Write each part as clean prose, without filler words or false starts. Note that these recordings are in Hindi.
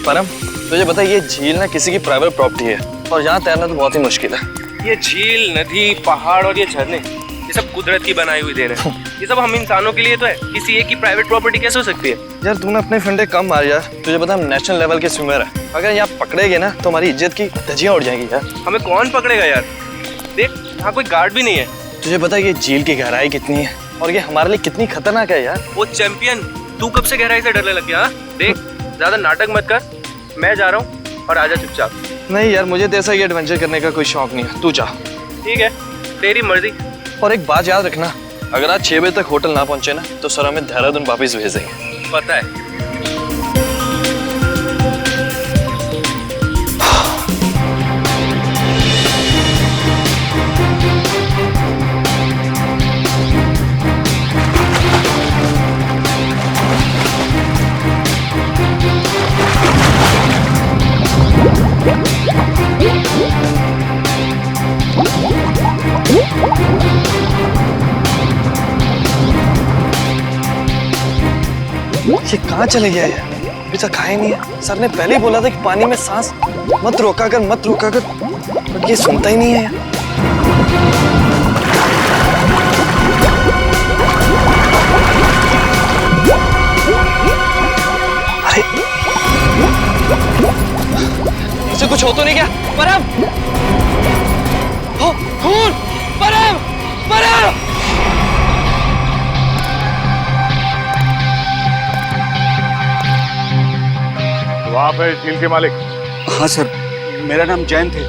परम, तुझे पता है ये झील ना किसी की प्राइवेट प्रॉपर्टी है और यहाँ तैरना तो बहुत ही मुश्किल है। ये झील, नदी, पहाड़ और ये झरने, ये सब कुदरत की बनाई हुई देन है। ये सब हम इंसानों के लिए तो है, किसी एक की प्राइवेट प्रॉपर्टी कैसे हो सकती है? यार तूने अपने फंडे कम मार यार, तुझे पता हम नेशनल लेवल के स्विमर है। अगर यहाँ पकड़े गए ना तो हमारी इज्जत की धज्जियां उड़ जाएंगी यार। हमें कौन पकड़ेगा यार? देख, यहाँ कोई गार्ड भी नहीं है। तुझे पता है ये झील की गहराई कितनी है और ये हमारे लिए कितनी खतरनाक है यार। वो चैंपियन, तू कब से गहराई से डरने लग गया? देख, ज्यादा नाटक मत कर, मैं जा रहा हूँ और आजा चुपचाप। नहीं यार, मुझे तो ऐसा ये एडवेंचर करने का कोई शौक नहीं है, तू जा। ठीक है, तेरी मर्जी। और एक बात याद रखना, अगर आज 6 बजे तक होटल ना पहुंचे ना तो सर हमें देहरादून वापिस भेज देंगे। पता है। ये कहाँ चले गया है? अभी तक खाए नहीं है। सर ने पहले ही बोला था कि पानी में सांस मत रोका कर, बट ये सुनता ही नहीं है। अरे इसे कुछ हो तो नहीं क्या? परम, खून, परम, परम। आप है झील के मालिक? हाँ सर, मेरा नाम जैन थे।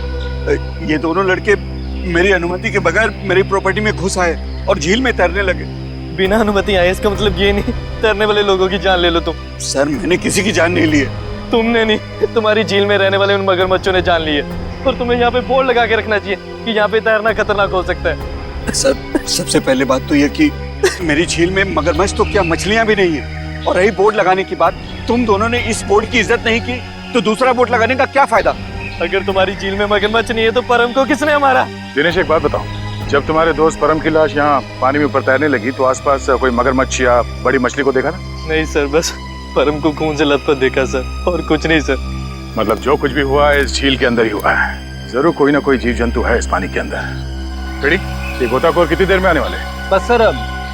ये दोनों लड़के मेरी अनुमति के बगैर मेरी प्रॉपर्टी में घुस आए और झील में तैरने लगे। बिना अनुमति आए इसका मतलब ये नहीं तैरने वाले लोगों की जान ले लो तुम। सर, मैंने किसी की जान नहीं ली है। तुमने नहीं, तुम्हारी झील में रहने वाले उन मगरमच्छों ने जान ली है। और तुम्हें यहाँ पे बोर्ड लगा के रखना चाहिए कि यहाँ पे तैरना खतरनाक हो सकता है। सर, सबसे पहले बात तो ये कि मेरी झील में मगरमच्छ तो क्या मछलियाँ भी नहीं है। और रही बोर्ड लगाने की बात, तुम दोनों ने इस बोर्ड की इज्जत नहीं की तो दूसरा बोर्ड लगाने का क्या फायदा? अगर तुम्हारी झील में मगरमच्छ नहीं है तो परम को किसने मारा? दिनेश, एक बात बताओ, जब तुम्हारे दोस्त परम की लाश यहाँ पानी में ऊपर तैरने लगी तो आसपास कोई मगरमच्छ या बड़ी मछली को देखा ना? नहीं सर, बस परम को खून से लथपथ देखा सर, और कुछ नहीं सर। मतलब जो कुछ भी हुआ है इस झील के अंदर ही हुआ है। जरूर कोई ना कोई जीव जंतु है इस पानी के अंदर। ये गोताखोर कितनी देर में आने वाले? बस सर,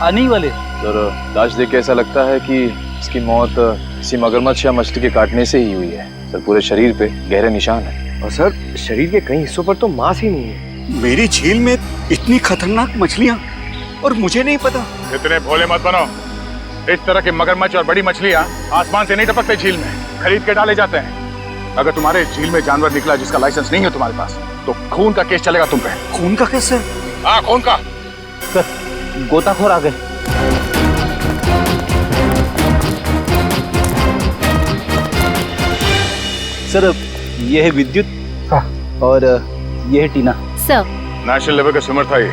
आने ही वाले। सर, लाश देख के ऐसा लगता है कि इसकी मौत किसी मगरमच्छ या मछली के काटने से ही हुई है। सर, पूरे शरीर पे गहरे निशान है। और सर, शरीर के कई हिस्सों पर तो मांस ही नहीं है। मेरी झील में इतनी खतरनाक मछलियाँ और मुझे नहीं पता। इतने भोले मत बनो। इस तरह के मगरमच्छ और बड़ी मछलियाँ आसमान से नहीं टपकते झील में, खरीद के डाले जाते हैं। अगर तुम्हारे झील में जानवर निकला जिसका लाइसेंस नहीं है तुम्हारे पास तो खून का केस चलेगा तुम पे। खून का केस सर? हाँ, खून का। सर, गोताखोर आ गए। सर, ये है विद्युत और ये है टीना। सर, नेशनल लेवल का स्विमर था ये,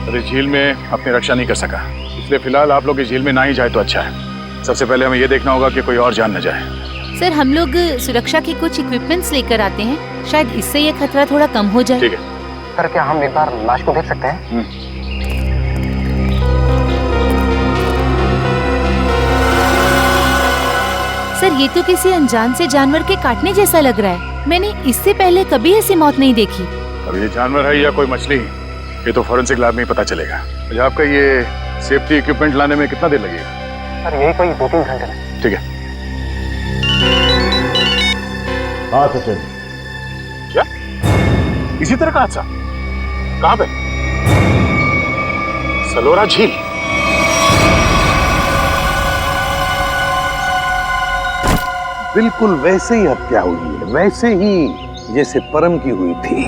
पर इस झील में अपनी रक्षा नहीं कर सका, इसलिए फिलहाल आप लोग इस झील में ना ही जाए तो अच्छा है। सबसे पहले हमें ये देखना होगा कि कोई और जान न जाए। सर, हम लोग सुरक्षा के कुछ इक्विपमेंट्स लेकर आते हैं, शायद इससे ये खतरा थोड़ा कम हो जाए। ठीक है सर, क्या हम एक बार लाश को देख सकते हैं? सर, ये तो किसी अनजान से जानवर के काटने जैसा लग रहा है। मैंने इससे पहले कभी ऐसी मौत नहीं देखी। अब ये जानवर है या कोई मछली, ये तो फॉरेंसिक लैब में ही पता चलेगा। अच्छा, आपका ये सेफ्टी इक्विपमेंट लाने में कितना देर लगेगा? सर, यही कोई 2-3 घंटे में। ठीक है। हाँ सचिन। क्या इसी तरह का हादसा? कहाँ पे? सलोरा झील। बिल्कुल वैसे ही हत्या हुई है, वैसे ही जैसे परम की हुई थी।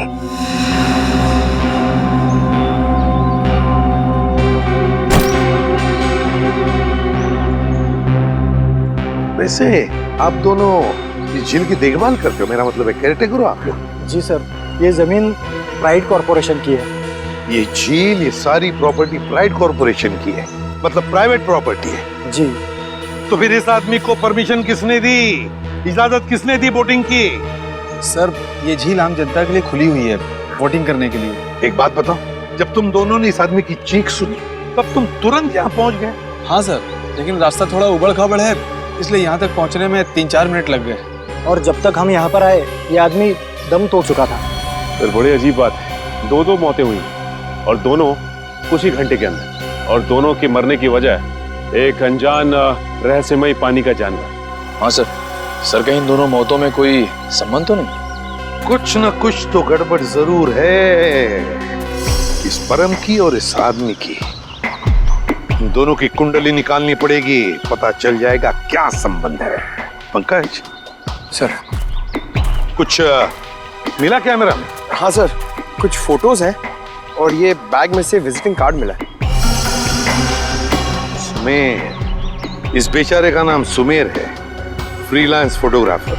वैसे आप दोनों इस झील की देखभाल करते हो? मेरा मतलब है केयरटेकर हो आप लोग? जी सर, ये जमीन प्राइड कॉर्पोरेशन की है। ये झील, ये सारी प्रॉपर्टी प्राइड कॉर्पोरेशन की है, मतलब प्राइवेट प्रॉपर्टी है। जी। तो फिर इस आदमी को परमिशन किसने दी, इजाजत किसने दी बोटिंग की? सर, ये झील आम जनता के लिए खुली हुई है, बोटिंग करने के लिए। एक बात बताओ, जब तुम दोनों ने इस आदमी की चीख सुनी तब तुम तुरंत यहाँ पहुंच गए? हाँ सर, लेकिन रास्ता थोड़ा उबड़ खाबड़ है, इसलिए यहाँ तक पहुँचने में 3-4 मिनट लग गए। और जब तक हम यहाँ पर आए ये आदमी दम तोड़ चुका था। फिर बड़ी अजीब बात है, दो मौतें हुई और दोनों कुछ ही घंटे के अंदर, और दोनों के मरने की वजह एक अनजान रहस्यमयी पानी का जानवर। हाँ सर कहीं इन दोनों मौतों में कोई संबंध तो नहीं? कुछ न कुछ तो गड़बड़ जरूर है, इस परम की और इस आदमी की। इन दोनों की कुंडली निकालनी पड़ेगी, पता चल जाएगा क्या संबंध है। पंकज सर कुछ मिला कैमरा में? हाँ सर, कुछ फोटोज हैं और ये बैग में से विजिटिंग कार्ड मिला है। सुमेर, इस बेचारे का नाम सुमेर है, फ्रीलांस फोटोग्राफर।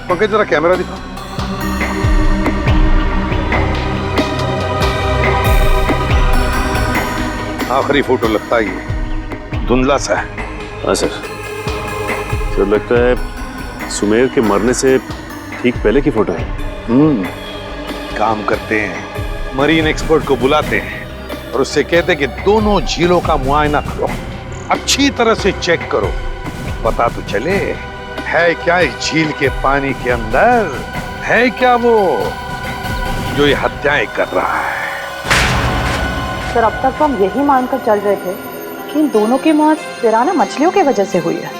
पंकज जरा कैमरा दिखाओ। आखिरी फोटो लगता है ये धुंधला सा है। हाँ सर लगता है सुमेर के मरने से ठीक पहले की फोटो है। काम करते हैं, मरीन एक्सपर्ट को बुलाते हैं और उससे कहते हैं कि दोनों झीलों का मुआयना करो, अच्छी तरह से चेक करो, पता तो चले है क्या इस झील के पानी के अंदर, है क्या वो जो ये हत्याएं कर रहा है। सर अब तक तो हम यही मानकर चल रहे थे कि इन दोनों की मौत पिराना मछलियों की वजह से हुई है,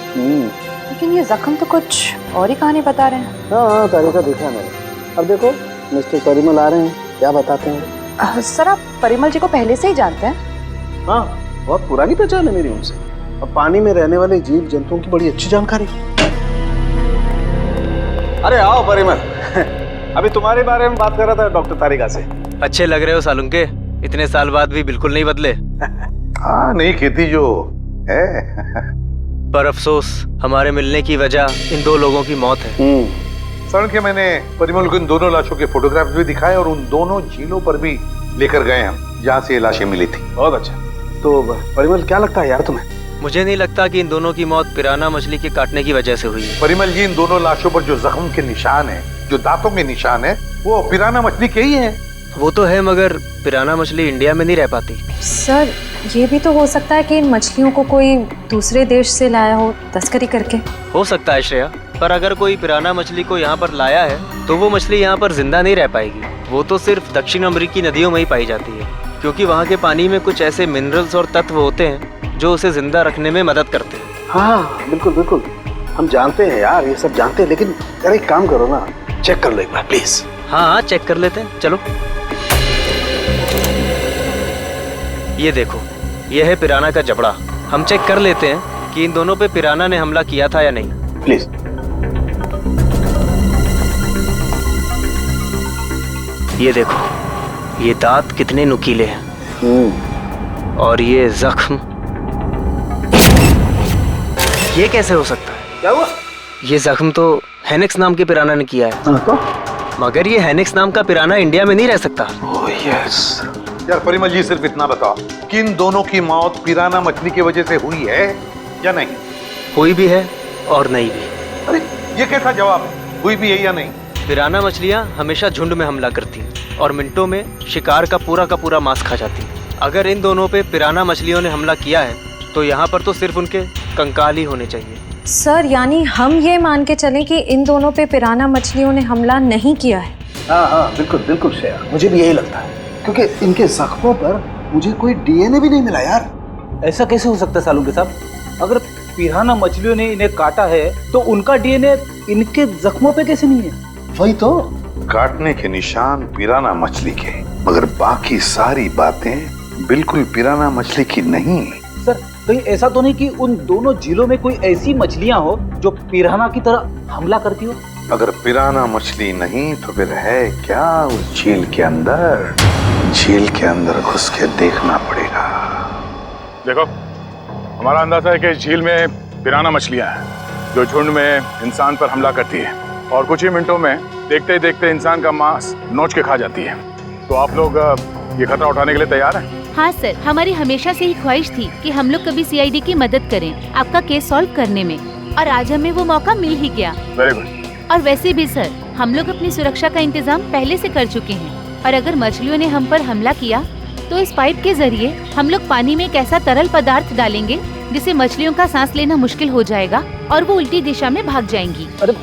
लेकिन ये जख्म तो कुछ और ही कहानी बता रहे हैं। हाँ तारीखा देखा है मैंने। अब देखो मिस्टर परिमल आ रहे हैं, क्या बताते हैं? सर आप परिमल जी को पहले से ही जानते हैं? हाँ, बहुत पुरानी पहचान है मेरी उनसे। अब पानी में रहने वाले जीव जंतुओं की बड़ी अच्छी जानकारी। अरे आओ परिमल अभी तुम्हारे बारे में बात कर रहा था डॉक्टर तारिका से। अच्छे लग रहे हो सालुंके, इतने साल बाद भी बिल्कुल नहीं बदले। हाँ नहीं खेती जो है पर अफसोस हमारे मिलने की वजह इन दो लोगों की मौत है। सड़क के मैंने परिमल को इन दोनों लाशों के फोटोग्राफ्स भी दिखाए और उन दोनों झीलों पर भी लेकर गए हम जहाँ से ये लाशें मिली थी। बहुत अच्छा। तो परिमल क्या लगता है यार तुम्हें? मुझे नहीं लगता कि इन दोनों की मौत पिराना मछली के काटने की वजह से हुई है। परिमल जी इन दोनों लाशों पर जो जख्म के निशान है, जो दांतों के निशान है, वो पिराना मछली के ही है। वो तो है मगर पिराना मछली इंडिया में नहीं रह पाती। सर ये भी तो हो सकता है कि इन मछलियों को कोई दूसरे देश से लाया हो तस्करी करके। हो सकता है श्रेया, पर अगर कोई पिराना मछली को यहाँ पर लाया है तो वो मछली यहाँ पर जिंदा नहीं रह पाएगी। वो तो सिर्फ दक्षिण अमेरिकी नदियों में ही पाई जाती है, क्योंकि वहाँ के पानी में कुछ ऐसे मिनरल्स और तत्व होते हैं जो उसे जिंदा रखने में मदद करते हैं। हाँ बिल्कुल बिल्कुल, हम जानते हैं यार, ये सब जानते हैं, लेकिन यार एक काम करो ना, चेक कर लो एक बार प्लीज। हाँ चेक कर लेते हैं, चलो। ये देखो, ये है पिराना का जबड़ा। हम चेक कर लेते हैं कि इन दोनों पे पिराना ने हमला किया था या नहीं। प्लीज। ये देखो, ये दांत कितने नुकीले हैं और ये जख्म, ये कैसे हो सकता है? क्या हुआ? ये जख्म तो हेनेक्स नाम के पिराना ने किया है। मगर ये हेनेक्स नाम का पिराना इंडिया में नहीं रह सकता। Oh yes. यार परिमल जी सिर्फ इतना बताओ कि इन दोनों की मौत पिराना मछली की वजह से हुई है या नहीं? हुई भी है और नहीं भी। अरे ये कैसा जवाब है, हुई भी है या नहीं? पिराना मछलियाँ हमेशा झुंड में हमला करती हैं और मिनटों में शिकार का पूरा मांस खा जाती हैं। अगर इन दोनों पे पिराना मछलियों ने हमला किया है तो यहाँ पर तो सिर्फ उनके कंकाल ही होने चाहिए। सर यानी हम ये मान के चलें कि इन दोनों पे पिराना मछलियों ने हमला नहीं किया है? हाँ बिल्कुल बिल्कुल श्रेया, मुझे भी यही लगता है, क्योंकि इनके जख्मों पर मुझे कोई डीएनए भी नहीं मिला यार। ऐसा कैसे हो सकता है सालुंके साहब? अगर पिराना मछलियों ने इन्हें काटा है तो उनका डीएनए इनके जख्मों पे कैसे नहीं है? वही तो, काटने के निशान पिराना मछली के, मगर बाकी सारी बातें बिल्कुल पिराना मछली की नहीं। सर कहीं ऐसा तो नहीं कि उन दोनों झीलों में कोई ऐसी मछलियां हो जो पिराना की तरह हमला करती हो? अगर पिराना मछली नहीं तो फिर है क्या उस झील के अंदर? झील के अंदर घुस के देखना पड़ेगा। देखो, हमारा अंदाजा है कि इस झील में पिराना मछलियां हैं जो झुंड में इंसान पर हमला करती है और कुछ ही मिनटों में देखते ही देखते इंसान का मांस नोच के खा जाती है। तो आप लोग ये खतरा उठाने के लिए तैयार हैं? हाँ सर, हमारी हमेशा से ही ख्वाहिश थी कि हम लोग कभी सीआईडी की मदद करें आपका केस सॉल्व करने में, और आज हमें वो मौका मिल ही गया। Very good. और वैसे भी सर, हम लोग अपनी सुरक्षा का इंतजाम पहले से कर चुके हैं, और अगर मछलियों ने हम पर हमला किया तो इस पाइप के जरिए हम लोग पानी में एक ऐसा तरल पदार्थ डालेंगे जिससे मछलियों का सांस लेना मुश्किल हो जाएगा और वो उल्टी दिशा में भाग जाएंगी। अरे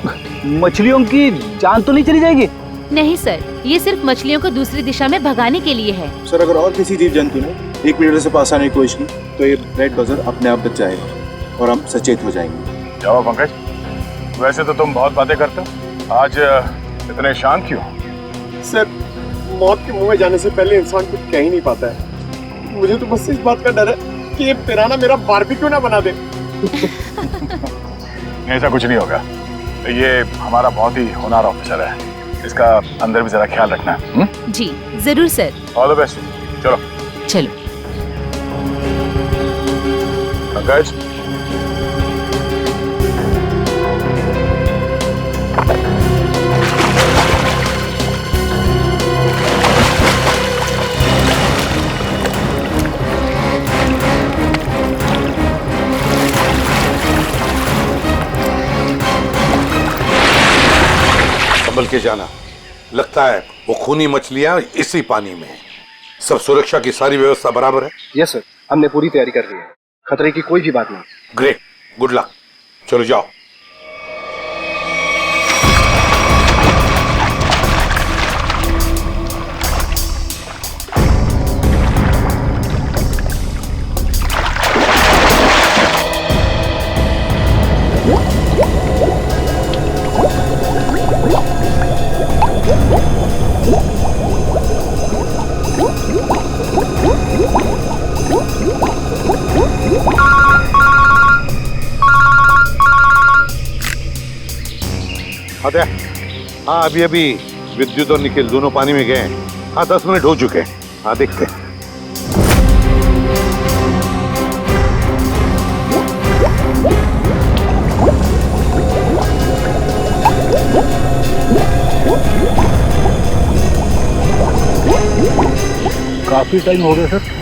मछलियों की जान तो नहीं चली जाएगी? नहीं सर, ये सिर्फ मछलियों को दूसरी दिशा में भगाने के लिए है। सर अगर और किसी जीव जंतु ने 1 मीटर से पास आने की कोशिश की तो ये रेड बजर अपने आप बच जाएगा और हम सचेत हो जाएंगे। जाओ पंकज, वैसे तो तुम बहुत बातें करते हो, आज इतने शांत क्यों? सर मौत के मुंह में जाने से पहले इंसान कुछ कह ही नहीं पाता है। मुझे तो बस इस बात का डर है कि ये पिराना मेरा बारबेक्यू ना बना दे। ऐसा कुछ नहीं होगा, ये हमारा बहुत ही होनहार ऑफिसर है, इसका अंदर भी जरा ख्याल रखना। जी जरूर सर। All the best. चलो चलो। पंकज, संभल के जाना, लगता है वो खूनी मछलियां इसी पानी में हैं। सब सुरक्षा की सारी व्यवस्था बराबर है? यस सर, हमने पूरी तैयारी कर ली है, खतरे की कोई भी बात नहीं। Great, good luck. चलो जाओ। हाँ, अभी विद्युत और निखिल दोनों पानी में गए हैं। हाँ 10 मिनट हो चुके हैं। हाँ देखते हैं। काफी टाइम हो गया सर।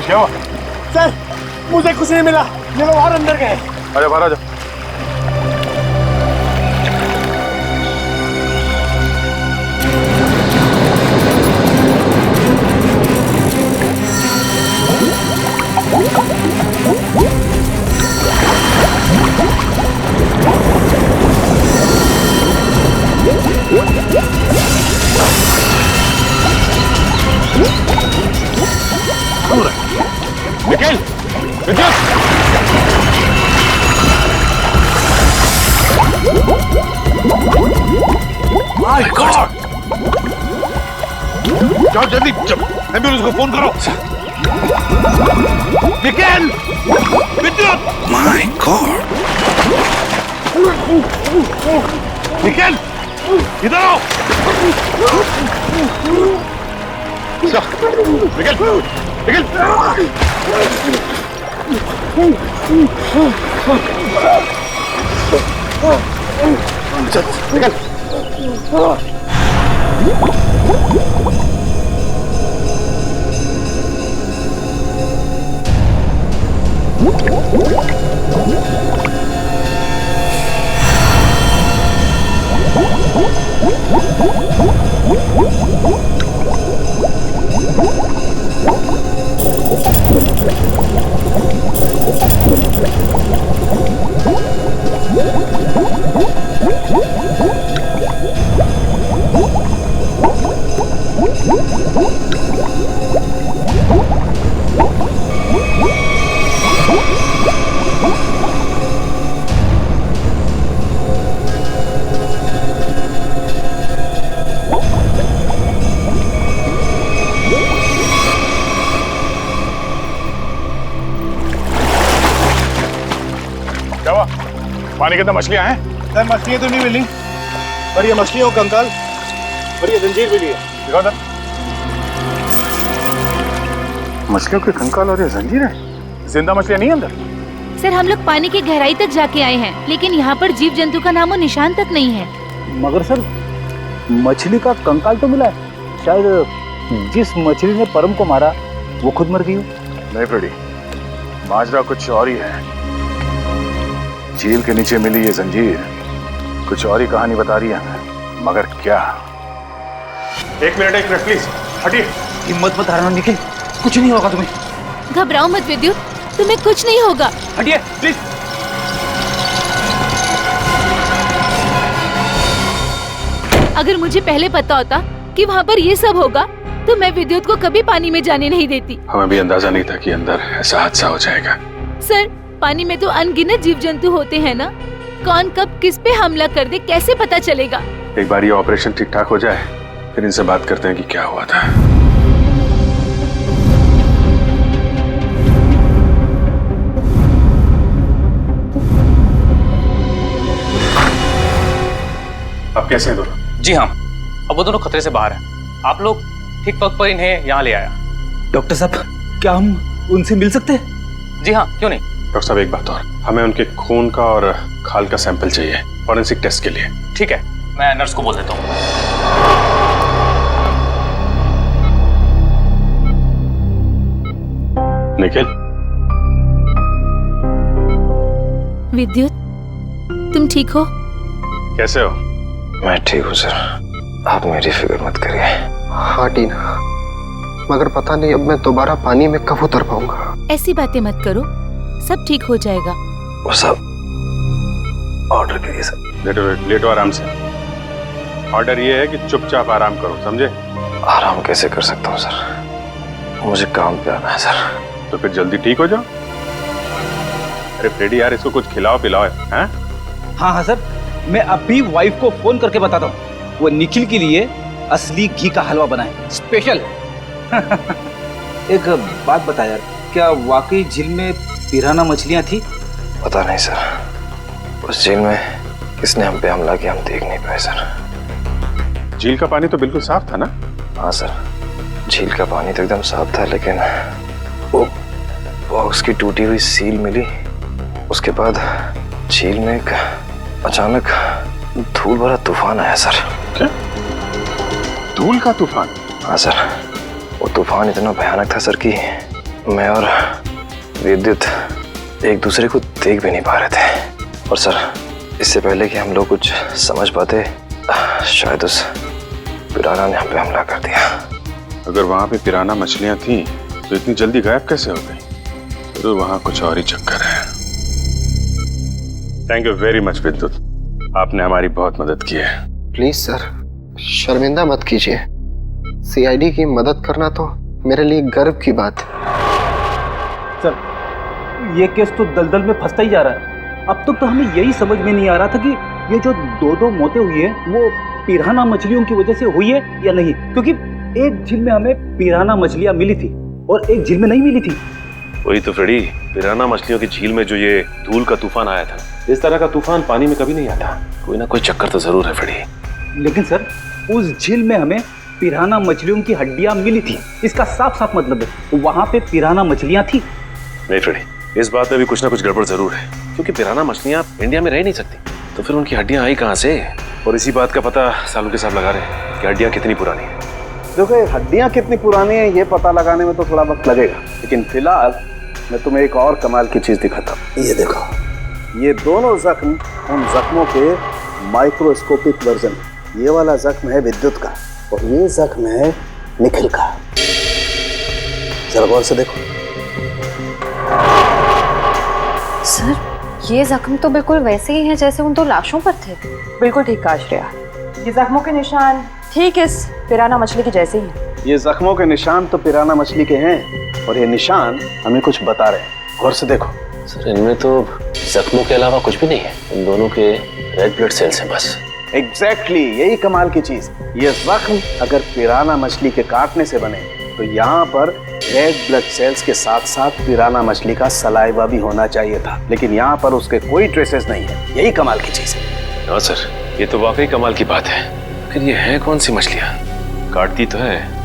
क्या हुआ? सर मुझे कुछ नहीं मिला, ये लोग और अंदर गए। अरे बाहर आ जाओ। निखिल, विद्युत! My god! जाओ जल्दी, एम्बुलेंस को फोन करो। निखिल! विद्युत! My god! निखिल! इधर आओ! निखिल! निखिल! पानी के अंदर मछलियां हैं? सर मछलियां तो नहीं मिली, और ये मछलियों का कंकाल और ये जंजीर भी लिए। दिखाओ ना। मछलियों के कंकाल और ये जंजीर है। जिंदा मछलियां नहीं अंदर? सर हम लोग पानी की गहराई तक जाके आए हैं, लेकिन यहाँ पर जीव जंतु का नामो निशान तक नहीं है। मगर सर मछली का कंकाल तो मिला है। शायद जिस मछली ने परम को मारा वो खुद मर गई हो। नहीं फ्रेडी, माजरा कुछ और ही है। झील के नीचे मिली ये जंजीर कुछ और ही कहानी बता रही है हमें, मगर क्या? एक मिनट प्लीज हटिए। हिम्मत मत हारना निखिल, कुछ नहीं होगा तुम्हें। घबराओ मत विद्युत, तुम्हें कुछ नहीं होगा। हटिए प्लीज। अगर मुझे पहले पता होता कि वहाँ पर ये सब होगा तो मैं विद्युत को कभी पानी में जाने नहीं देती। हमें भी अंदाजा नहीं था कि अंदर ऐसा हादसा हो जाएगा। सर पानी में तो अनगिनत जीव जंतु होते हैं ना, कौन कब किस पे हमला कर दे कैसे पता चलेगा? एक बार ये ऑपरेशन ठीक ठाक हो जाए फिर इनसे बात करते हैं कि क्या हुआ था। अब कैसे हैं दोनों? जी हाँ, अब वो दोनों खतरे से बाहर हैं। आप लोग ठीक वक्त पर इन्हें यहाँ ले आया। डॉक्टर साहब क्या हम उनसे मिल सकते हैं? जी हाँ, क्यों नहीं। डॉक्टर साहब एक बात और, हमें उनके खून का और खाल का सैंपल चाहिए फॉरेंसिक टेस्ट के लिए। ठीक है, मैं नर्स को बोल देता हूँ। निखिल। विद्युत तुम ठीक हो? कैसे हो? मैं ठीक हूँ सर, आप मेरी फिक्र मत करिए। हाँ टीना, मगर पता नहीं अब मैं दोबारा पानी में कब उतर पाऊंगा। ऐसी बातें मत करो, सब ठीक हो जाएगा। वो सब ऑर्डर करिए सर। लेटो आराम से। ऑर्डर ये है कि चुपचाप आराम करो, समझे? आराम कैसे कर सकता हूँ सर, मुझे काम पे आना है सर। तो फिर जल्दी ठीक हो जाओ। अरे फ्रेडी यार, इसको कुछ खिलाओ पिलाओ है? हाँ हाँ सर, मैं अभी वाइफ को फोन करके बताता हूँ। वो निखिल के लिए असली घी का हलवा बनाए स्पेशल। एक बात बता यार, क्या वाकई झील में पिराना मछलियाँ थी? पता नहीं सर, उस झील में किसने हम पे हमला किया हम देख नहीं पाए सर। झील का पानी तो बिल्कुल साफ था ना? हाँ सर, झील का पानी तो एकदम साफ था, लेकिन वो बॉक्स की टूटी हुई सील मिली। उसके बाद झील में एक अचानक धूल भरा तूफान आया सर। क्या? धूल का तूफान? हाँ सर, वो तूफान इतना भयानक था सर कि मैं और विद्युत एक दूसरे को देख भी नहीं पा रहे थे। और सर इससे पहले कि हम लोग कुछ समझ पाते, शायद उस पिराना ने हम पे हमला कर दिया। अगर वहां पे पिराना मछलियां थी तो इतनी जल्दी गायब कैसे हो गई? तो वहां कुछ और ही चक्कर है। थैंक यू वेरी मच विद्युत, आपने हमारी बहुत मदद की है। प्लीज सर, शर्मिंदा मत कीजिए। सीआईडी की मदद करना तो मेरे लिए गर्व की बात है। सर ये केस तो दलदल में फंसता ही जा रहा है। अब तक तो हमें यही समझ में नहीं आ रहा था कि ये जो दो मौतें हुई है वो पिराना मछलियों की वजह से हुई है या नहीं, क्योंकि एक झील में हमें पिराना मछलियां मिली थी और एक झील में नहीं मिली थी। वही तो फ्रेडी, पिराना मछलियों की झील में जो ये धूल का तूफान आया था, इस तरह का तूफान पानी में कभी नहीं आता। कोई ना कोई चक्कर तो जरूर है फ्रेडी। लेकिन सर उस झील में हमें पिराना मछलियों की हड्डियां मिली थी, इसका साफ साफ मतलब है वहां पे पिराना मछलियां थी। नहीं फ्रेडी, इस बात में भी कुछ ना कुछ गड़बड़ जरूर है, क्योंकि पिराना मछलियां इंडिया में रह नहीं सकती, तो फिर उनकी हड्डियां आई कहाँ से? और इसी बात का पता सालू के साहब लगा रहे हैं कि हड्डियां कितनी पुरानी है। देखो हड्डियां कितनी पुरानी है ये पता लगाने में तो थोड़ा वक्त लगेगा, लेकिन फिलहाल मैं तुम्हें एक और कमाल की चीज दिखाता हूँ। ये देखो, ये दोनों जख्म उन जख्मों के माइक्रोस्कोपिक वर्जन। ये वाला जख्म है विद्युत का और ये जख्म है निखिल का। जरा गौर से देखो। सर ये जख्म तो बिल्कुल वैसे ही हैं जैसे उन दो लाशों पर थे। बिल्कुल ठीक कहा श्रेया, ये जख्मों के निशान ठीक इस पिराना मछली के जैसे ही। ये जख्मों के निशान तो पिराना मछली के हैं और ये निशान हमें कुछ बता रहे हैं। गौर से देखो। सर इनमें तो जख्मों के अलावा कुछ भी नहीं है, इन दोनों के रेड ब्लड सेल्स हैं बस। एग्जैक्टली, यही कमाल की चीज। ये जख्म अगर पिराना मछली के काटने से बने तो यहाँ पर रेड ब्लड सेल्स के साथ साथ पिराना मछली का सलाइवा भी होना चाहिए था, लेकिन यहाँ पर उसके कोई ट्रेसेस नहीं है। यही कमाल की चीज है। हाँ सर, ये तो वाकई कमाल की बात है। लेकिन ये है कौन सी मछलियाँ? काटती तो है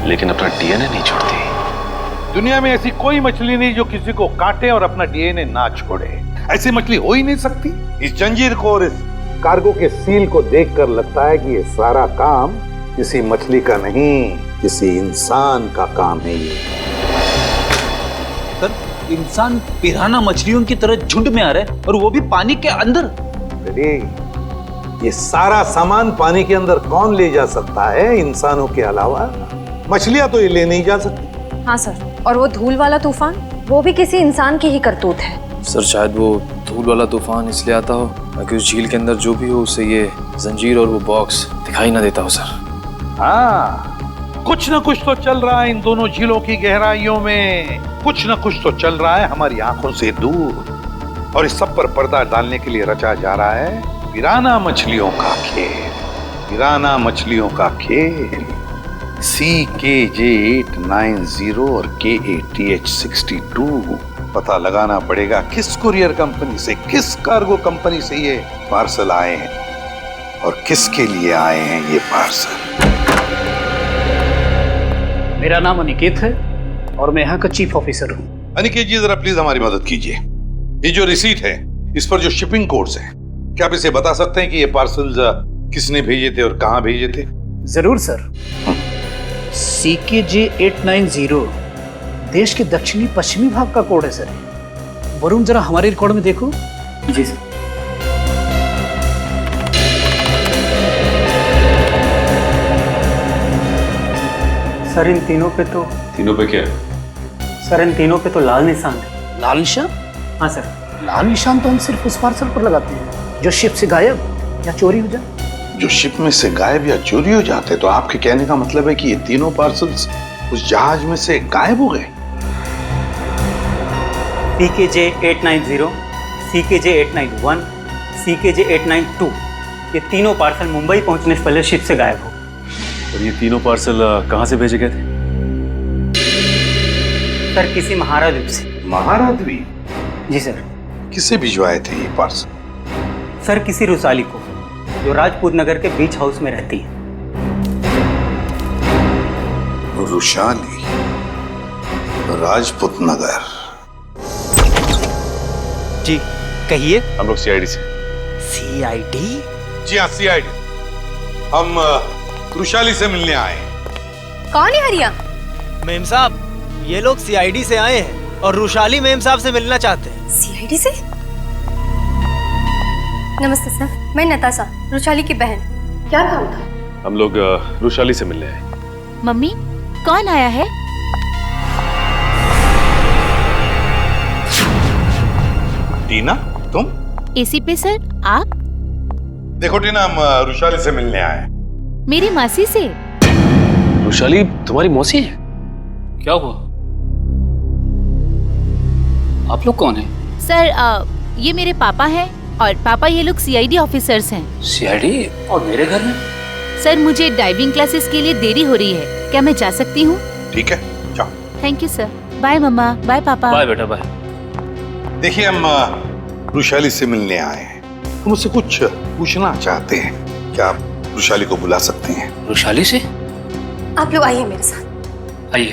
लेकिन अपना डीएनए नहीं छोड़ती। दुनिया में ऐसी कोई मछली नहीं जो किसी को काटे और अपना डीएनए ना छोड़े। ऐसी मछली हो ही नहीं सकती। इस जंजीर को और इस कार्गो के सील को देखकर लगता है कि ये सारा काम किसी मछली का नहीं, किसी इंसान का काम है। ये सर, इंसान पिराना मछलियों की तरह झुंड में आ रहा है और वो भी पानी के अंदर। अरे ये सारा सामान पानी के अंदर कौन ले जा सकता है इंसानों के अलावा? मछलियां तो ये ले नहीं जा सकती। हाँ सर, और वो धूल वाला तूफान, वो भी किसी इंसान की ही करतूत है। सर शायद वो धूल वाला तूफान इसलिए आता हो ताकि उस झील के अंदर जो भी हो उसे ये जंजीर और वो बॉक्स दिखाई ना देता हो सर। हाँ, कुछ ना कुछ तो चल रहा है इन दोनों झीलों की गहराइयों में। कुछ ना कुछ तो चल रहा है हमारी आंखों से दूर। और इस सब पर पर्दा डालने के लिए रचा जा रहा है पिराना मछलियों का खेल। पिराना मछलियों का खेल। CKJ890 और KATH62। पता लगाना पड़ेगा किस कुरियर कंपनी से, किस कार्गो कंपनी से ये पार्सल आए हैं और किसके लिए आए हैं ये पार्सल। मेरा नाम अनिकेत है और मैं यहाँ का चीफ ऑफिसर हूँ। अनिकेत जी जरा प्लीज हमारी मदद कीजिए। ये जो रिसीट है इस पर जो शिपिंग कोड्स हैं, क्या आप इसे बता सकते हैं कि ये पार्सल किसने भेजे थे और कहाँ भेजे थे? जरूर सर। CKJ890 देश के दक्षिणी पश्चिमी भाग का कोड है सर। वरुण जरा हमारे रिकॉर्ड में देखो। जी सर। सर इन तीनों पे तो क्या? सर इन तीनों पे तो लाल निशान है। लाल निशान? हाँ सर, लाल निशान तो हम सिर्फ उस पार्सल पर लगाते हैं जो शिप से गायब या चोरी हो जाए। जो शिप में से गायब या चोरी हो जाते, तो आपके कहने का मतलब है कि ये तीनों पार्सल्स उस जहाज में से गायब हो गए? CKJ890, CKJ891, CKJ892 ये तीनों पार्सल मुंबई पहुंचने से पहले शिप से गायब हो। और ये तीनों पार्सल कहाँ से भेजे गए थे? सर किसी महारा द्वीप से। महारा द्वीप? जी सर। किसे भिजवाए थे ये पार्सल? सर किसी रुसाली को जो राजपूत नगर के बीच हाउस में रहती है। रुशाली, राजपूत नगर। जी कहिए। हम लोग CID से। CID? जी हाँ CID। हम रुशाली से मिलने आए हैं। कौन है हरिया? मेम साहब, ये लोग CID से आए हैं और रुशाली मेम साहब से मिलना चाहते हैं। CID से? नमस्ते सर, मैं नताशा, रुशाली की बहन। क्या काम था? हम लोग रुशाली से मिलने आए। मम्मी कौन आया है? टीना तुम? AC पे सर, आप? देखो टीना, हम रुशाली से मिलने आए। मेरी मासी से। रुशाली तुम्हारी मौसी है? क्या हुआ? आप लोग कौन हैं? सर ये मेरे पापा हैं और पापा ये लोग CID ऑफिसर्स हैं। CID? और मेरे घर में? सर मुझे डाइविंग क्लासेस के लिए देरी हो रही है, क्या मैं जा सकती हूँ? ठीक है जाओ। Thank you sir. बाय मम्मा, बाय पापा। बाय बेटा, बाय। देखिए हम रुशाली से मिलने आए हैं, हम उससे कुछ पूछना चाहते हैं। क्या आप रुशाली को बुला सकते हैं? रुशाली से? आप लोग आइए मेरे साथ। आइए।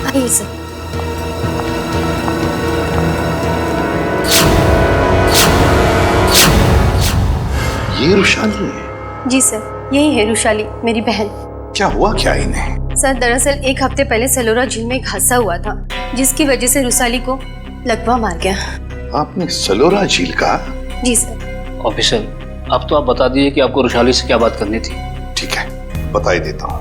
आइए सर। ये रुशाली है? जी सर, यही है रुशाली, मेरी बहन। क्या हुआ क्या इन्हें? सर दरअसल एक हफ्ते पहले सलोरा झील में एक हादसा हुआ था जिसकी वजह से रुशाली को लकवा मार गया। आपने सलोरा झील का? जी सर। ऑफिसर, अब तो आप बता दिए कि आपको रुशाली से क्या बात करनी थी। ठीक है, बता ही देता हूँ।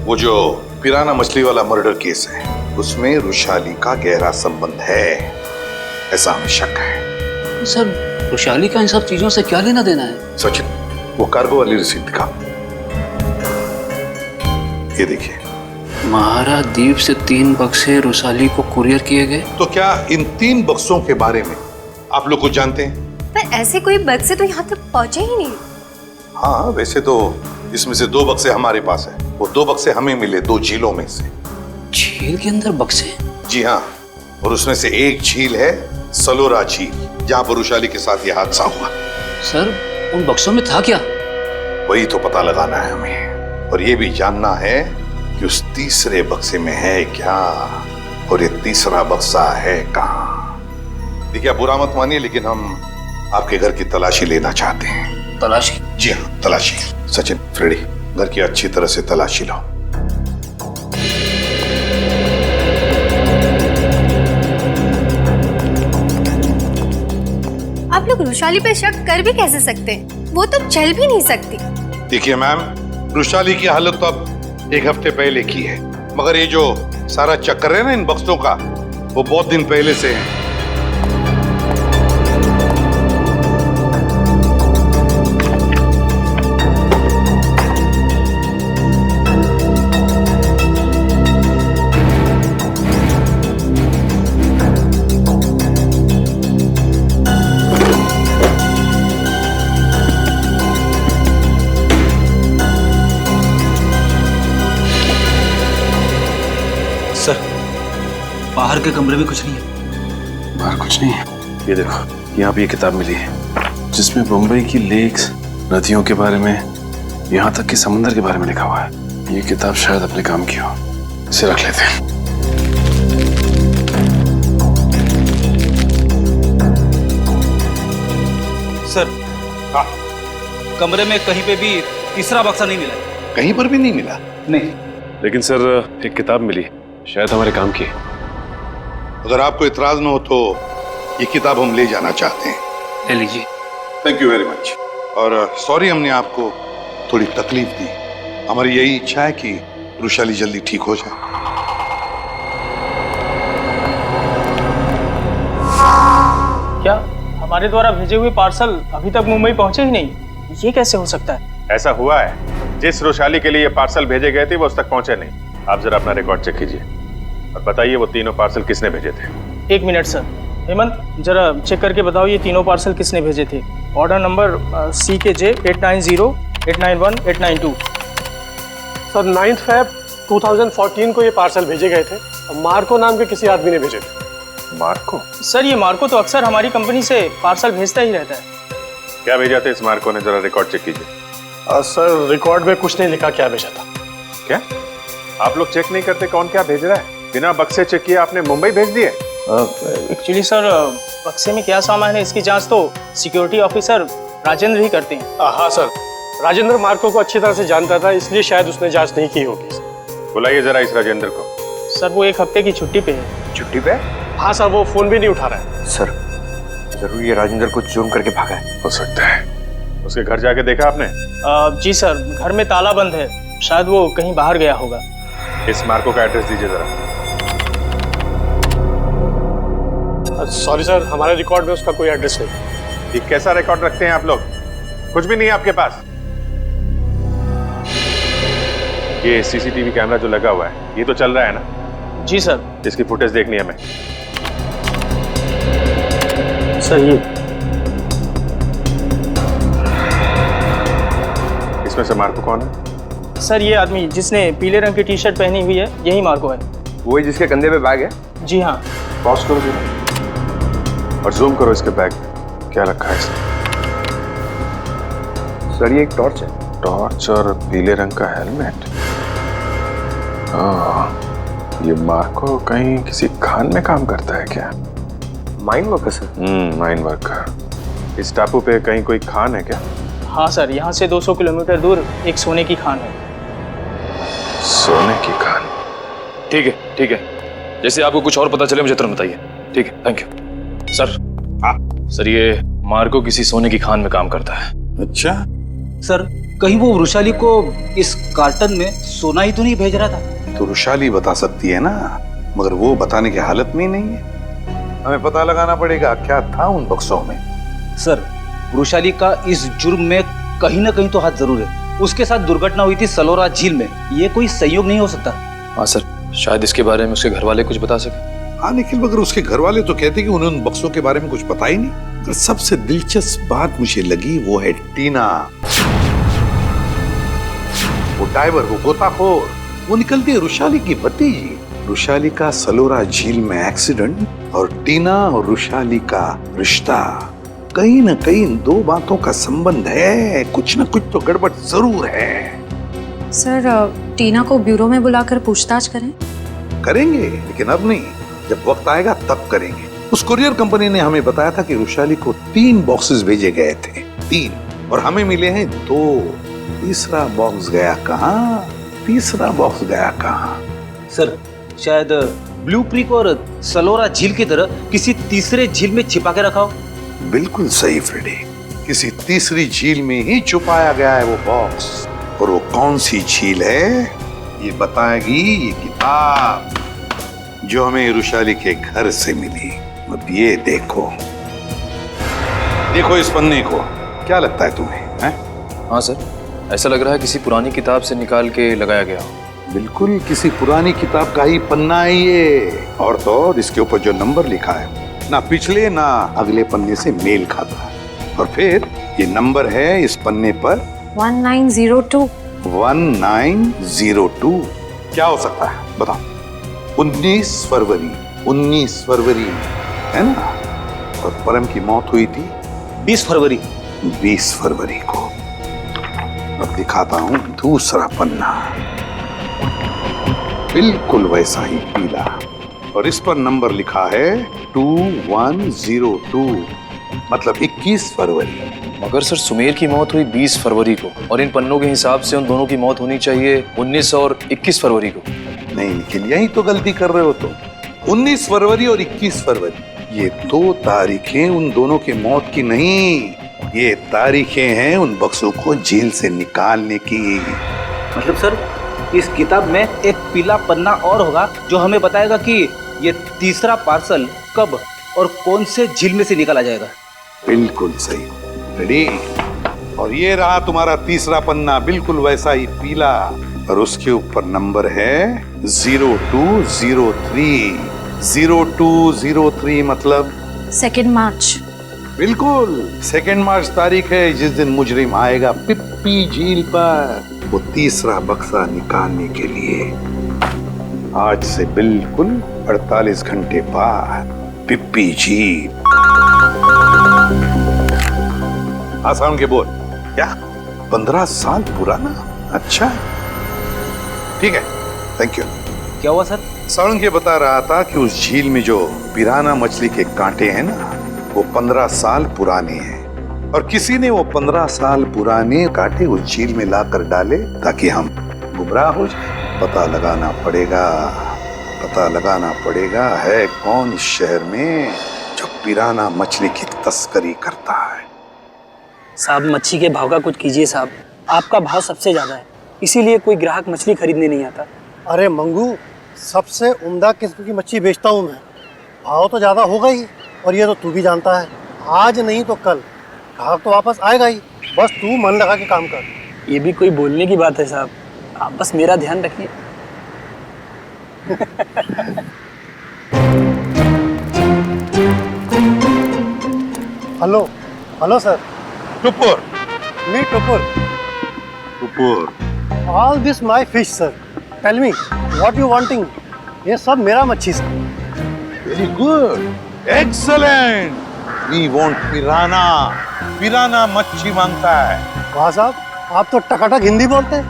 वो जो पिराना मछली वाला मर्डर केस है उसमें रुशाली का गहरा संबंध है, ऐसा हमें शक है। सर रुशाली का इन सब चीजों से क्या लेना देना है? सचिन, वो कार्गो वाली रिसीट दिखा। ये देखिए। महारा द्वीप से 3 बक्से रुशाली को कुरियर किए गए। तो क्या इन 3 बक्सों के बारे में आप लोग कुछ जानते हैं? पर ऐसे कोई बक्से तो यहाँ तक पहुँचे ही नहीं। हाँ, वैसे तो इसमें से 2 बक्से हमारे पास है। वो 2 बक्से हमें मिले 2 झीलों में से। झील के अंदर बक्से? जी हाँ, और उसमें से एक झील है सलोरा झील, जहां पर वृषाली के साथ यह हादसा हुआ। सर उन बक्सों में था क्या? वही तो पता लगाना है हमें, और ये भी जानना है कि उस तीसरे बक्से में है क्या, और ये तीसरा बक्सा है कहाँ। देखिए, बुरा मत मानिए, लेकिन हम आपके घर की तलाशी लेना चाहते हैं। तलाशी? जी हाँ, तलाशी। सचिन, फ्रेडी, घर की अच्छी तरह से तलाशी लो। आप लोग वृषाली पे शक कर भी कैसे सकते हैं? वो तो चल भी नहीं सकती। देखिए मैम, वृषाली की हालत तो अब 1 हफ्ते पहले की है, मगर ये जो सारा चक्कर है ना इन बक्सों का, वो बहुत दिन पहले से है। बाहर के कमरे में कुछ नहीं है। बाहर कुछ नहीं है। ये देखो, यहाँ पे ये किताब मिली है जिसमें मुंबई की लेक्स, नदियों के बारे में, यहाँ तक कि समंदर के बारे में लिखा हुआ है। ये किताब शायद अपने काम की हो, इसे रख लेते हैं। सर, कमरे में कहीं पे भी तीसरा बक्सा नहीं मिला। कहीं पर भी नहीं मिला? नहीं। लेकिन सर एक किताब मिली, शायद हमारे काम की है। अगर आपको इतराज न हो तो ये किताब हम ले जाना चाहते हैं। ले लीजिए। Thank you very much. और सॉरी हमने आपको थोड़ी तकलीफ दी। हमारी यही इच्छा है कि वृषाली जल्दी ठीक हो जाए। क्या हमारे द्वारा भेजे हुए पार्सल अभी तक मुंबई पहुंचे ही नहीं? ये कैसे हो सकता है? ऐसा हुआ है, जिस वृषाली के लिए ये पार्सल भेजे गए थे वो उस तक पहुंचे नहीं। आप जरा अपना रिकॉर्ड चेक कीजिए और बताइए वो तीनों पार्सल किसने भेजे थे। 1 मिनट सर। हेमंत, जरा चेक करके बताओ ये तीनों पार्सल किसने भेजे थे। Order number CKJ 890 891 892। Sir 9 Feb 2014 को ये पार्सल भेजे गए थे और मार्को नाम के किसी आदमी ने भेजे थे। मार्को? सर ये मार्को तो अक्सर हमारी कंपनी से पार्सल भेजता ही रहता है। क्या भेजा था इस मार्को ने, जरा रिकॉर्ड चेक कीजिए। सर रिकॉर्ड में कुछ नहीं लिखा क्या भेजा था। क्या आप लोग चेक नहीं करते कौन क्या भेज रहा है? बिना बक्से चेक किए आपने मुंबई भेज दिए? एक्चुअली सर, बक्से में क्या सामान है इसकी जांच तो सिक्योरिटी ऑफिसर राजेंद्र ही करते हैं। हाँ सर, राजेंद्र मार्को को अच्छी तरह से जानता था, इसलिए शायद उसने जांच नहीं की होगी। बुलाइए जरा इस राजेंद्र को। सर वो 1 हफ्ते की छुट्टी पे है। छुट्टी पे? हाँ सर, वो फोन भी नहीं उठा रहा है। सर जरूर ये राजेंद्र को चोर करके भागा है। हो सकता है। उसके घर जाके देखा आपने? जी सर, घर में ताला बंद है, शायद वो कहीं बाहर गया होगा। इस मार्को का एड्रेस दीजिए जरा। सॉरी सर, हमारे रिकॉर्ड में उसका कोई एड्रेस नहीं। ये कैसा रिकॉर्ड रखते हैं आप लोग? कुछ भी नहीं है आपके पास? ये CCTV कैमरा जो लगा हुआ है ये तो चल रहा है ना? जी सर। इसकी फुटेज देखनी है हमें। सर ये इसमें से मार्को कौन है? सर ये आदमी जिसने पीले रंग की टी-शर्ट पहनी हुई है यही मार्को है। वही जिसके कंधे पे बैग है? जी हाँ। पॉज करो जरा और जूम करो इसके बैग में क्या रखा है इसने। सर ये एक टॉर्च है। टॉर्च और पीले रंग का हेलमेट। ये मार्को कहीं किसी खान में काम करता है क्या? Mine worker sir. Mine worker. इस टापू पे कहीं कोई खान है क्या? हाँ सर, यहाँ से 200 किलोमीटर दूर एक सोने की खान है। सोने की खान? ठीक है ठीक है, जैसे आपको कुछ और पता चले मुझे तुरंत बताइए। ठीक है, थैंक यू सर। हाँ सर, ये मार्को किसी सोने की खान में काम करता है। अच्छा सर, कहीं वो वृषाली को इस कार्टन में सोना ही तो नहीं भेज रहा था? तो वृषाली बता सकती है ना, मगर वो बताने की हालत में ही नहीं है। हमें पता लगाना पड़ेगा क्या था उन बक्सों में। सर वृषाली का इस जुर्म में कहीं ना कहीं तो हाथ जरूर है। उसके साथ दुर्घटना हुई थी सलोरा झील में, ये कोई संयोग नहीं हो सकता। हाँ सर, शायद इसके बारे में उसके घर वाले कुछ बता सके। हाँ निखिल, मगर उसके घर वाले तो कहते कि उन्हें उन बक्सों के बारे में कुछ पता ही नहीं। मगर सबसे दिलचस्प बात मुझे लगी वो है टीना, वो डाइवर, वो गोताखोर, वो निकलती है वृषाली की भतीजी। रुशाली का सलोरा झील में एक्सीडेंट और टीना और रुशाली का रिश्ता, कहीं न कहीं इन दो बातों का संबंध है। कुछ न कुछ तो गड़बड़ जरूर है। सर टीना को ब्यूरो में बुलाकर पूछताछ करें? करेंगे, लेकिन अब नहीं, जब वक्त आएगा तब करेंगे। उस कुरियर कंपनी ने हमें बताया था कि रुशाली को 3 बॉक्सेस भेजे गए थे, 3, और हमें मिले हैं 2। तीसरा बॉक्स गया कहाँ? तीसरा बॉक्स गया कहाँ? सर शायद ब्लू क्रीक और सलोरा झील की तरह किसी तीसरे झील में छिपा के रखा हो। बिल्कुल सही फ्रेडी, किसी तीसरी झील में ही छुपाया गया है वो बॉक्स। और वो कौन सी झील है ये बताएगी ये किताब जो हमें रुशाली के घर से मिली। अब ये देखो, देखो इस पन्ने को, क्या लगता है तुम्हें? हैं? हाँ सर, ऐसा लग रहा है किसी पुरानी किताब से निकाल के लगाया गया। बिल्कुल किसी पुरानी किताब का ही पन्ना है ये। और तो और इसके ऊपर जो नंबर लिखा है ना पिछले ना अगले पन्ने से मेल खाता है। और फिर ये नंबर है इस पन्ने पर 1902। 1902 क्या हो सकता है बताओ? 19 फरवरी, 19 फरवरी है ना? और परम की मौत हुई थी 20 फरवरी। 20 फरवरी को। अब दिखाता हूं दूसरा पन्ना, बिल्कुल वैसा ही पीला, और इस पर नंबर लिखा है 2102, मतलब 21 फरवरी। मगर सर सुमेर की मौत हुई 20 फरवरी को, और इन पन्नों के हिसाब से उन दोनों की मौत होनी चाहिए 19 और 21 फरवरी को। नहीं निखिल, यही तो गलती कर रहे हो तुम। 19 फरवरी और 21 फरवरी ये 2 तारीखें उन दोनों की मौत की नहीं, ये तारीखें हैं उन बक्सों को जेल से निकालने की। मतलब सर इस किताब में एक पीला पन्ना और होगा जो हमें बताएगा कि ये तीसरा पार्सल कब और कौन से झील में से निकाला जाएगा। बिल्कुल सही, रेडी। और ये रहा तुम्हारा तीसरा पन्ना, बिल्कुल वैसा ही पीला, और उसके ऊपर नंबर है 0203। 0203 मतलब 2 मार्च। बिल्कुल 2 मार्च तारीख है जिस दिन मुजरिम आएगा पिप्पी झील पर वो तीसरा बक्सा निकालने के लिए। आज से बिल्कुल 48 घंटे बाद पिप्पी झील। आसान के बोल क्या? 15 साल पुराना? अच्छा ठीक है, थैंक यू। क्या हुआ सर? सारंग ये बता रहा था कि उस झील में जो पिराना मछली के कांटे हैं ना, वो 15 साल पुराने हैं, और किसी ने वो 15 साल पुराने कांटे उस झील में लाकर डाले ताकि हम गुमराह हो जाए। पता लगाना पड़ेगा, पता लगाना पड़ेगा है कौन इस शहर में जो पिराना मछली की तस्करी करता है। साहब मच्छी के भाव का कुछ कीजिए साहब, आपका भाव सबसे ज्यादा है, इसीलिए कोई ग्राहक मछली खरीदने नहीं आता। अरे मंगू, सबसे उम्दा किस्म की मच्छी बेचता हूँ मैं, भाव तो ज़्यादा होगा ही, और ये तो तू भी जानता है, आज नहीं तो कल ग्राहक तो वापस आएगा ही, बस तू मन लगा के काम कर। ये भी कोई बोलने की बात है साहब, आप बस मेरा ध्यान रखिए। Hello hello sir. Tupur. Me Tupur. Tupur. All this my fish sir, tell me what you wanting. ये सब मेरा मच्छी sir. Very good, excellent. We want piranha, piranha मच्छी मांगता है। वाह साहब, आप तो टकाटक हिंदी बोलते हैं।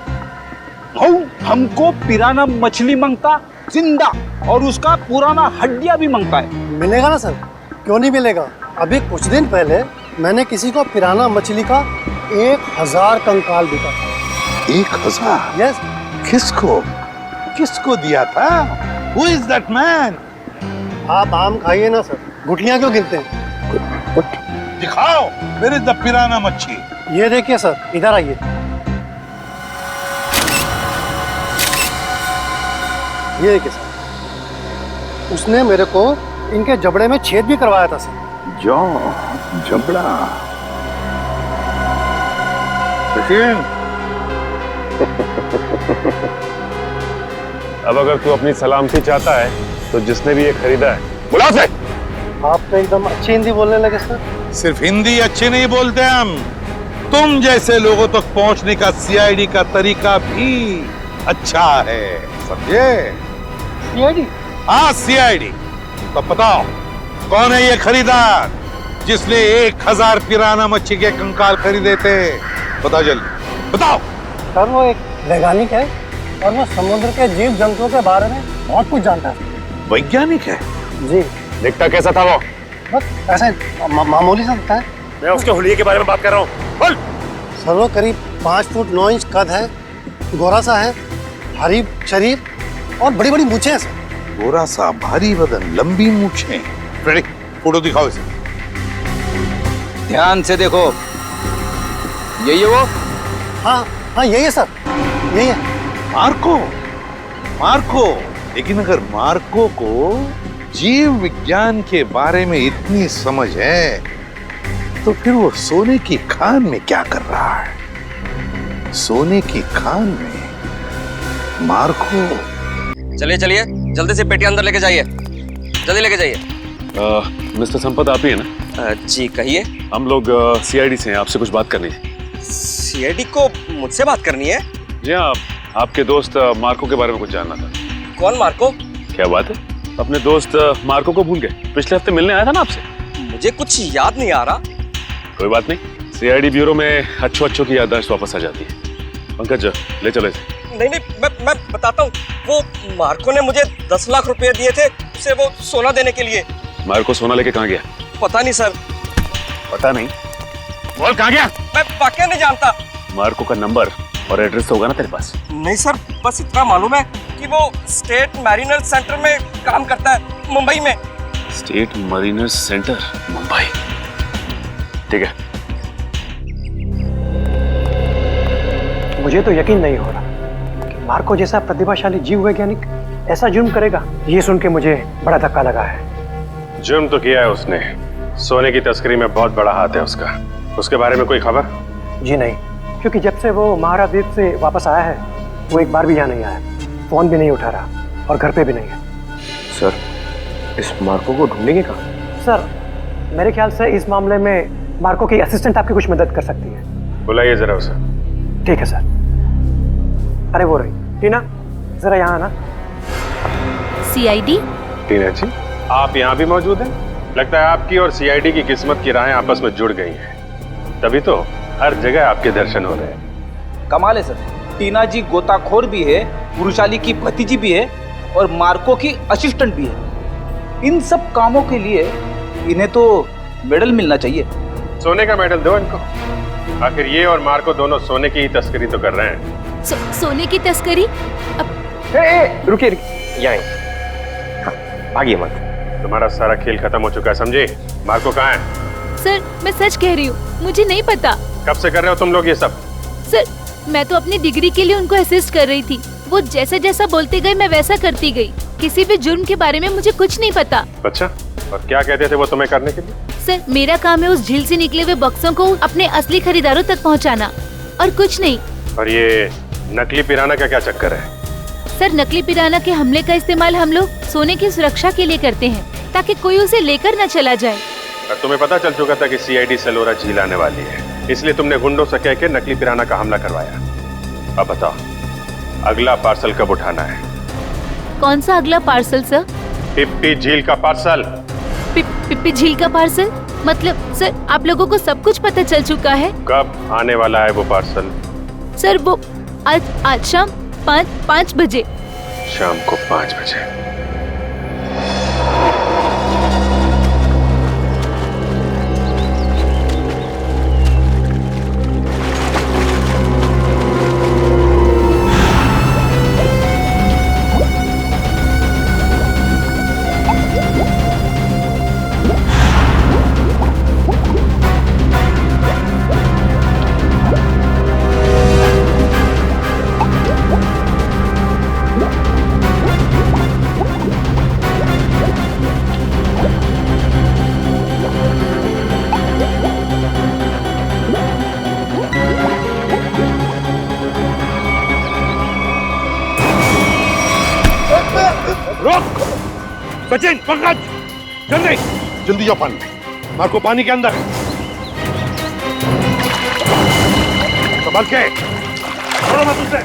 हमको पिराना मछली मांगता जिंदा, और उसका पुराना हड्डियां भी मांगता है। मिलेगा ना सर, क्यों नहीं मिलेगा। अभी कुछ दिन पहले मैंने किसी को पिराना मछली का 1000 कंकाल बिका था। 1000? यस। किसको किसको दिया था? Who is that man? आप आम खाइए ना सर, गुठलियां क्यों गिनते हैं? दिखाओ, where is the पिराना मच्छी? ये देखिए सर, इधर आइए। ये देखिए सर, उसने मेरे को इनके जबड़े में छेद भी करवाया था सर। जबड़ा। अब अगर तू अपनी सलामती चाहता है तो जिसने भी ये खरीदा है बुला से। आप तो एकदम अच्छी हिंदी बोलने लगे सर। सिर्फ हिंदी अच्छी नहीं बोलते हम, तुम जैसे लोगों तक पहुंचने का सीआईडी का तरीका भी अच्छा है, समझे? सीआईडी? हाँ सीआईडी। तो बताओ कौन है ये खरीदार जिसने 1000 पिराना मच्छी के कंकाल खरीदे थे? बताओ जल्दी बताओ। सर वो एक वैज्ञानिक है और वो समुद्र के जीव जंतुओं के बारे में बहुत कुछ जानता है। वैज्ञानिक है? जी। दिखता कैसा था वो? बस ऐसे मामूली सा दिखता है। मैं उसके हुलिये के बारे में बात कर रहा हूँ। बोल। सर वो करीब 5 फुट 9 इंच कद है, गोरा सा है, भारी शरीर और बड़ी बड़ी मूछें हैं सर। गोरा सा, भारी बदन, लंबी मूछें। फ्रेडी फोटो दिखाओ इसे। ध्यान से देखो, यही है वो? हाँ हाँ यही है सर, यही है। मार्को? मार्को? लेकिन अगर मार्को को जीव विज्ञान के बारे में इतनी समझ है तो फिर वो सोने की खान में क्या कर रहा है? सोने की खान में मार्को। चलिए चलिए, जल्दी से पेटी अंदर लेके जाइए, जल्दी लेके जाइए। मिस्टर संपत आप ही है ना? जी कहिए। हम लोग सीआईडी से हैं, आपसे कुछ बात करनी है। सीआईडी को मुझसे बात करनी है? जी हाँ, आपके दोस्त मार्को के बारे में कुछ जानना था। कौन मार्को? क्या बात है, अपने दोस्त मार्को को भूल गए? पिछले हफ्ते मिलने आया था ना आपसे। मुझे कुछ याद नहीं आ रहा। कोई बात नहीं, सीआईडी ब्यूरो में अच्छों की याददाश्त वापस आ जाती है। पंकज ले चलो इसे। नहीं नहीं, मैं बताता हूँ। वो मार्को ने मुझे 10 लाख रुपए दिए थे उसे वो सोना देने के लिए। मार्को सोना लेके कहाँ गया? पता नहीं सर। पता नहीं? बोल कहाँ गया? मैं वाकई नहीं जानता। मार्को का नंबर और एड्रेस तो होगा ना तेरे पास? नहीं सर, बस इतना मालूम है कि वो स्टेट मैरिनर सेंटर में काम करता है, मुंबई में। State Mariner centre, Mumbai. ठीक है। मुझे तो यकीन नहीं हो रहा कि मार्को जैसा प्रतिभाशाली जीव वैज्ञानिक ऐसा जुर्म करेगा। ये सुन के मुझे बड़ा धक्का लगा है। जुर्म तो किया है उसने, सोने की तस्करी में बहुत बड़ा हाथ है उसका। उसके बारे में कोई खबर? जी नहीं, क्योंकि जब से वो महाराद्वीप से वापस आया है वो एक बार भी यहाँ नहीं आया, फोन भी नहीं उठा रहा और घर पे भी नहीं है। सर, इस मार्को को ढूंढेंगे कहाँ? सर, मेरे ख्याल से इस मामले में मार्को की असिस्टेंट आपकी कुछ मदद कर सकती है। बुलाइए जरा उसे। ठीक है सर। अरे वो रही टीना, जरा यहाँ आना। सीआईडी? टीना जी, आप यहाँ भी मौजूद हैं? लगता है आपकी और सीआईडी की किस्मत की राहें आपस में जुड़ गई हैं। तभी तो हर जगह आपके दर्शन हो रहे हैं। कमाल है सर, टीना जी गोताखोर भी है, पुरुषाली की भतीजी भी है और मार्को की असिस्टेंट भी है। इन सब कामों के लिए इन्हें तो मेडल मिलना चाहिए। सोने का मेडल दो इनको। आखिर ये और मार्को दोनों सोने की ही तस्करी तो कर रहे हैं। सोने की तस्करी? रुकिए यहाँ भागिए मत। तुम्हारा सारा खेल खत्म हो चुका है, समझे? मार्को कहाँ है? सर, मैं सच कह रही हूँ, मुझे नहीं पता। कब से कर रहे हो तुम लोग ये सब? सर, मैं तो अपनी डिग्री के लिए उनको असिस्ट कर रही थी। वो जैसा जैसा बोलते गए मैं वैसा करती गई। किसी भी जुर्म के बारे में मुझे कुछ नहीं पता। अच्छा, और क्या कहते थे वो तुम्हें करने के लिए? सर, मेरा काम है उस झील से निकले हुए बक्सों को अपने असली खरीदारों तक पहुंचाना, और कुछ नहीं। और ये नकली पिराना का क्या चक्कर है? सर, नकली पिराना के हमले का इस्तेमाल हम लोग सोने की सुरक्षा के लिए करते हैं, ताकि कोई उसे लेकर न चला जाए। और तुम्हें पता चल चुका था कि सीआईडी सेलोरा झील आने वाली है, इसलिए तुमने गुंडों से कह के नकली पिराना का हमला करवाया। अब बताओ, अगला पार्सल कब उठाना है? कौन सा अगला पार्सल सर? पिप्पी झील का पार्सल। पिप्पी झील का पार्सल? मतलब सर, आप लोगों को सब कुछ पता चल चुका है? कब आने वाला है वो पार्सल? सर, वो आज शाम 5 बजे। शाम को 5 बजे। सचिन, पंकज, जल्दी जल्दी जाओ पानी में। मार्को पानी के अंदर है। संभल के, छोड़ो मत उसे।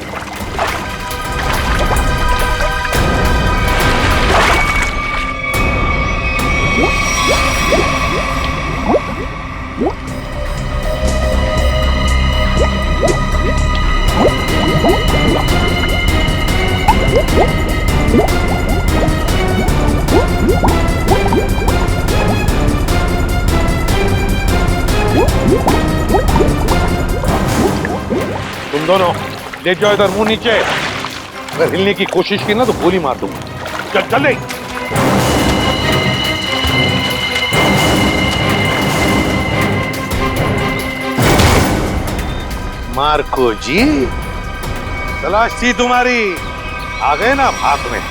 तुम दोनों ले जाओ इधर मुंह नीचे। अगर हिलने की कोशिश की ना तो गोली मार दूंगा। चल चल नहीं। मार्को जी, तलाश थी तुम्हारी, आ गए ना भाग में।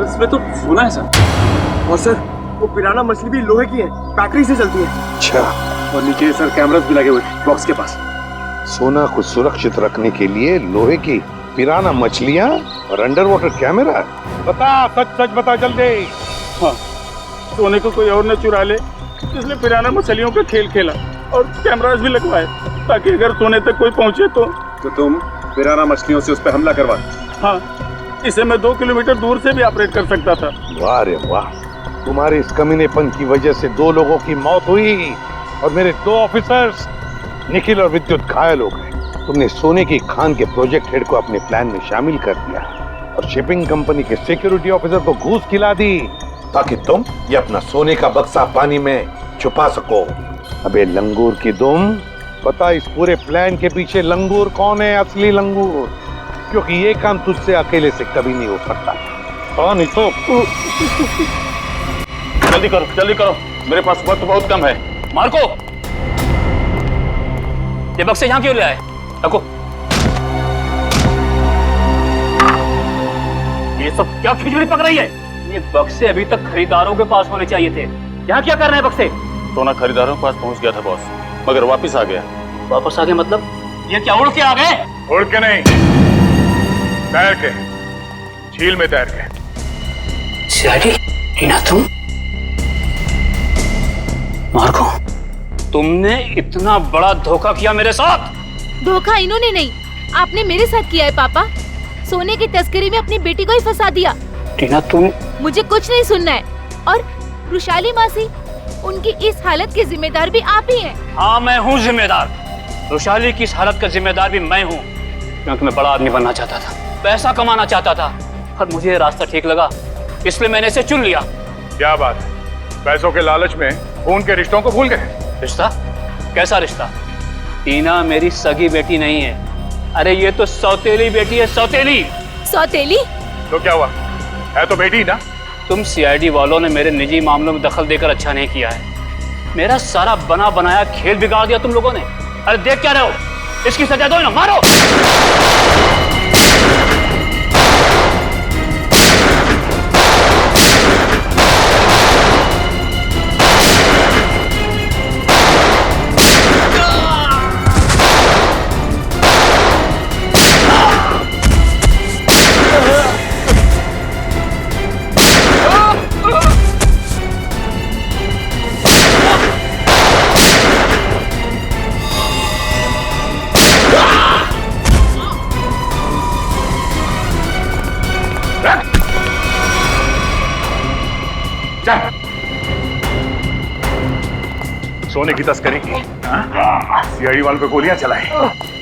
इसमें तो सोना है सर। और सर वो पिराना मछली भी लोहे की है, बैटरी से चलती है। अच्छा। और नीचे सर कैमरास भी लगे हुए बॉक्स के पास। सोना को सुरक्षित रखने के लिए लोहे की पिराना मछलियां और अंडर वाटर कैमरा। बता, सच सच बता जल्दी। हाँ, सोने को कोई और न चुरा ले, इसलिए पिराना मछलियों का खेल खेला और कैमरास भी लगवाए ताकि अगर सोने तक कोई पहुंचे तो तुम पिराना मछलियों से उस पर हमला करवा। हाँ, इसे मैं 2 किलोमीटर दूर से भी ऑपरेट कर सकता था। वाह रे वाह, तुम्हारे इस कमीनेपन की वजह से 2 लोगों की मौत हुई और मेरे 2 ऑफिसर्स निखिल और विद्युत घायल हो गए। तुमने सोने की खान के प्रोजेक्ट हेड को अपने प्लान में शामिल कर दिया और शिपिंग कंपनी के सिक्योरिटी ऑफिसर को घूस खिला दी ताकि तुम ये अपना सोने का बक्सा पानी में छुपा सको। अबे लंगूर की दुम, पता इस पूरे प्लान के पीछे लंगूर कौन है? असली लंगूर, क्योंकि ये काम तुझसे अकेले से कभी नहीं हो सकता। हाँ नहीं तो जल्दी करो, मेरे पास वक्त बहुत कम है। मार्को, ये बक्से यहाँ क्यों ले आए? रखो। ये सब क्या खिचड़ी पक रही है? ये बक्से अभी तक खरीदारों के पास होने चाहिए थे। यहाँ क्या कर रहे हैं बक्से? सोना खरीदारों के पास पहुंच गया था बॉस, मगर वापस आ गया। वापस आ गए मतलब? ये क्या उड़ के आ गए? उड़ के नहीं, तैर के, झील में तैर के। सीआईडी, टीना तुम? मार्को, तुमने इतना बड़ा धोखा किया मेरे साथ। धोखा इन्होंने नहीं, आपने मेरे साथ किया है पापा। सोने की तस्करी में अपनी बेटी को ही फंसा दिया। टीना तुम? मुझे कुछ नहीं सुनना है। और रुशाली मासी, उनकी इस हालत के जिम्मेदार भी आप ही हैं। हाँ, मैं हूँ जिम्मेदार। रुशाली की इस हालत का जिम्मेदार भी मैं हूँ, क्योंकि मैं बड़ा आदमी बनना चाहता था, पैसा कमाना चाहता था, और मुझे ये रास्ता ठीक लगा, इसलिए मैंने इसे चुन लिया। क्या बात है, पैसों के लालच में खून के रिश्तों को भूल गए? रिश्ता? कैसा रिश्ता? टीना मेरी सगी बेटी नहीं है। अरे ये तो सौतेली बेटी है, सौतेली। सौतेली? तो क्या हुआ, है तो बेटी ना। तुम सीआईडी वालों ने मेरे निजी मामलों में दखल देकर अच्छा नहीं किया है। मेरा सारा बना बनाया खेल बिगाड़ दिया तुम लोगों ने। अरे देख क्या रहे हो, इसकी सजा दो ना, मारो। सोने की तस्करी की, सीआईडी वालों पे गोलियां चलाई,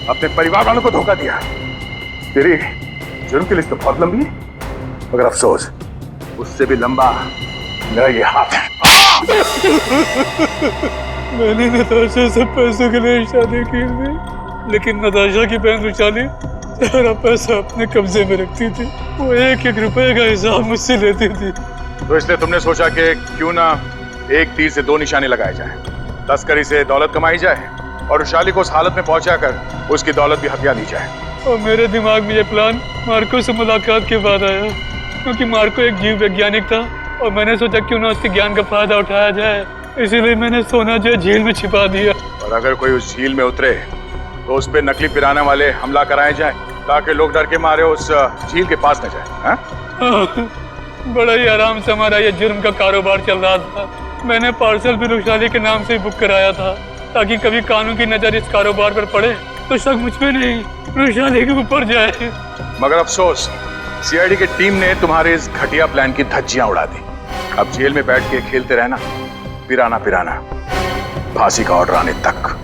अपने परिवार वालों को धोखा दिया। तेरी जुर्म की लिस्ट तो बहुत लंबी है, मगर अफसोस उससे भी लंबा मेरा ये हाथ है। मैंने नताशा से पैसों के लिए शादी की थी, लेकिन नताशा की बहन रुशाली सारा पैसा अपने कब्जे में रखती थी। वो 1-1 रुपए का हिसाब मुझसे लेती थी। तो इसलिए तुमने सोचा कि क्यों ना एक तीर से 2 निशाने लगाए जाएं। तस्करी से दौलत कमाई जाए और रुशाली को उस हालत में पहुंचाकर उसकी दौलत भी हथिया ली जाए। और मेरे दिमाग में ये प्लान मार्को से मुलाकात के बाद आया, क्योंकि मार्को एक जीव वैज्ञानिक था और मैंने सोचा क्यों ना उसके ज्ञान का फायदा उठाया जाए। इसीलिए मैंने सोना जो झील में छिपा दिया। और अगर कोई उस झील में उतरे तो उस पे नकली पिराना वाले हमला कराए जाए, ताकि लोग डर के मारे उस झील के पास न जाए। बड़ा ही आराम से हमारा ये जुर्म का कारोबार चल रहा था। मैंने पार्सल भी रुशाली के नाम से बुक कराया था, ताकि कभी कानून की नजर इस कारोबार पर पड़े तो शक मुझ पे नहीं, रुशाली के ऊपर जाए। मगर अफसोस, सीआईडी की टीम ने तुम्हारे इस घटिया प्लान की धज्जियां उड़ा दी। अब जेल में बैठ के खेलते रहना, पिराना पिराना, फांसी का ऑर्डर आने तक।